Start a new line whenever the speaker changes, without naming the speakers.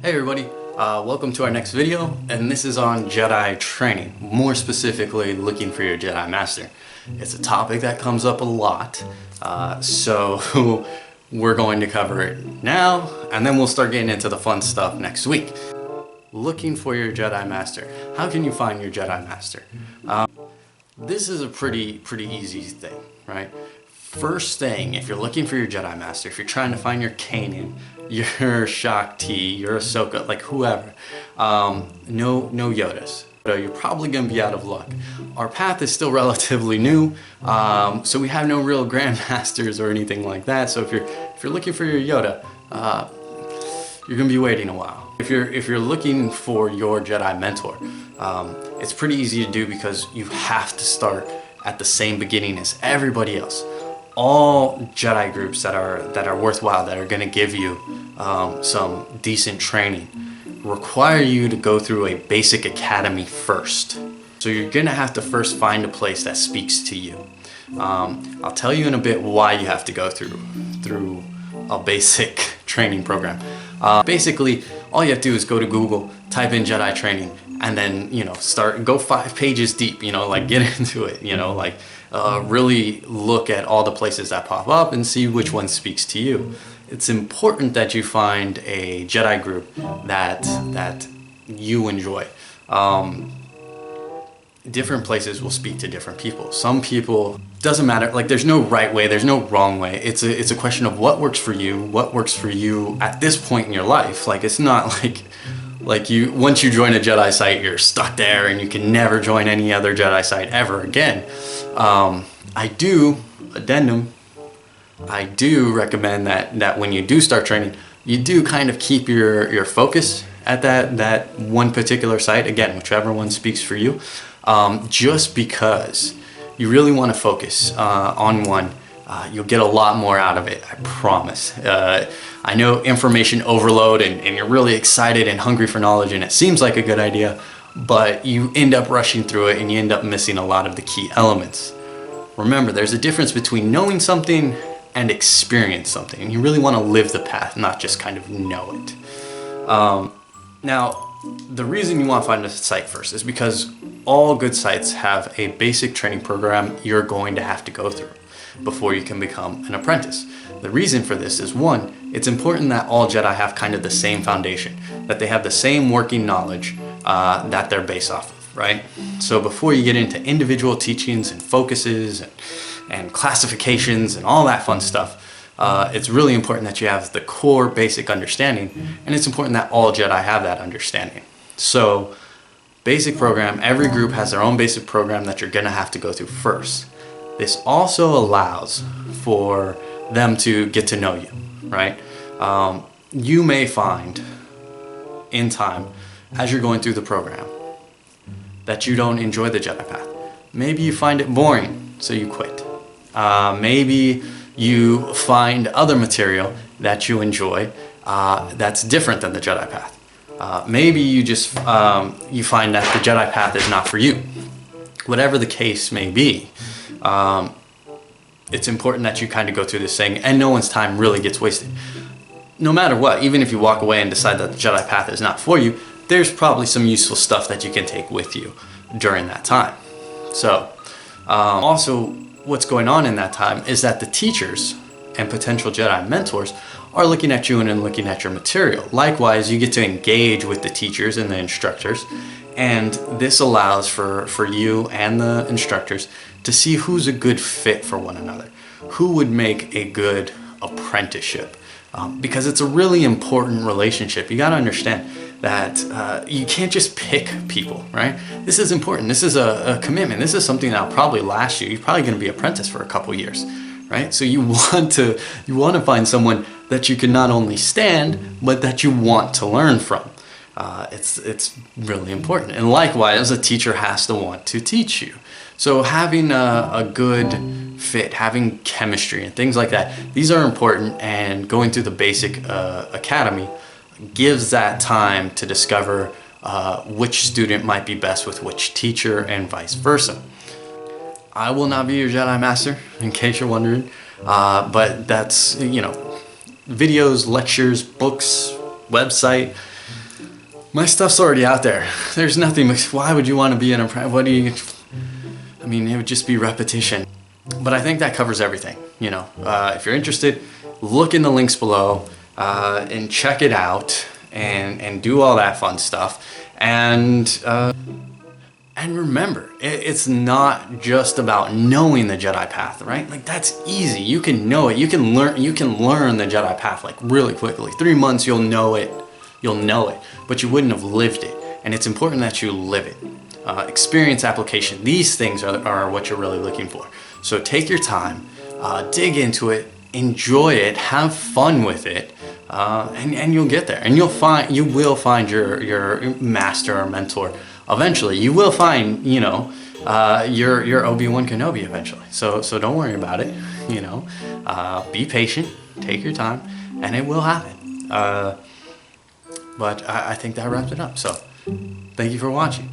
Hey everybody, welcome to our next video, and this is on Jedi training, more specifically looking for your Jedi Master. It's a topic that comes up a lot, so we're going to cover it now, and then we'll start getting into the fun stuff next week. Looking for your Jedi Master. How can you find your Jedi Master? This is a pretty easy thing, right? First thing, if you're looking for your Jedi Master, if you're trying to find your Kanan, your Shaak Ti, your Ashoka, like whoever, no Yodas. You're probably going to be out of luck. Our path is still relatively new, so we have no real grandmasters or anything like that. So if you're looking for your Yoda, you're going to be waiting a while. If you're looking for your Jedi mentor, it's pretty easy to do because you have to start at the same beginning as everybody else. All Jedi groups that are worthwhile, that are going to give you some decent training, require you to go through a basic academy first. So you're going to have to first find a place that speaks to you. I'll tell you in a bit why you have to go through a basic training program. Basically, all you have to do is go to Google, type in Jedi training, and then go 5 pages deep. Like get into it. Really look at all the places that pop up and see which one speaks to you. It's important that you find a Jedi group that you enjoy. Different places will speak to different people. Some people, doesn't matter, like there's no right way, there's no wrong way. It's a question of what works for you at this point in your life. Like it's not like once you join a Jedi site, you're stuck there and you can never join any other Jedi site ever again. I do recommend that when you do start training, you do kind of keep your focus at that one particular site, again, whichever one speaks for you, just because you really want to focus on one. You'll get a lot more out of it, I promise. I know information overload and you're really excited and hungry for knowledge and it seems like a good idea, but you end up rushing through it and you end up missing a lot of the key elements. Remember, there's a difference between knowing something and experience something, and you really want to live the path, not just kind of know it. Now, the reason you want to find a site first is because all good sites have a basic training program you're going to have to go through before you can become an apprentice. The reason for this is, one, it's important that all Jedi have kind of the same foundation, that they have the same working knowledge that they're based off of, right? So before you get into individual teachings and focuses and classifications and all that fun stuff, it's really important that you have the core basic understanding, and it's important that all Jedi have that understanding. So basic program, every group has their own basic program that you're gonna have to go through first. This also allows for them to get to know you, right? You may find in time, as you're going through the program, that you don't enjoy the Jedi Path. Maybe you find it boring, so you quit. Maybe you find other material that you enjoy that's different than the Jedi Path. Maybe you just you find that the Jedi Path is not for you. Whatever the case may be, it's important that you kind of go through this thing and no one's time really gets wasted. No matter what, even if you walk away and decide that the Jedi Path is not for you, there's probably some useful stuff that you can take with you during that time. So, also what's going on in that time is that the teachers and potential Jedi mentors are looking at you and looking at your material. Likewise, you get to engage with the teachers and the instructors, and this allows for you and the instructors to see who's a good fit for one another, who would make a good apprenticeship, because it's a really important relationship. You got to understand that you can't just pick people, right? This is important. This is a commitment. This is something that'll probably last you. You're probably going to be apprentice for a couple years, right? So you want to find someone that you can not only stand, but that you want to learn from. It's really important. And likewise, a teacher has to want to teach you. So having a good fit, having chemistry and things like that, these are important, and going through the basic academy gives that time to discover which student might be best with which teacher and vice versa. I will not be your Jedi Master, in case you're wondering, but that's, videos, lectures, books, website, My stuff's already out there. There's nothing, why would you want to be an apprentice? I mean, it would just be repetition. But I think that covers everything, you know. If you're interested, look in the links below and check it out and do all that fun stuff. And remember, it's not just about knowing the Jedi Path, right? Like, that's easy. You can know it. You can learn the Jedi Path like really quickly. 3 months, you'll know it. But you wouldn't have lived it. And it's important that you live it. Experience, application. These things are what you're really looking for. So take your time, dig into it, enjoy it, have fun with it, and you'll get there. And you will find your master or mentor. Eventually, you will find, you know, your Obi-Wan Kenobi eventually. So don't worry about it. You know, be patient, take your time, and it will happen. But I think that wraps it up. So thank you for watching.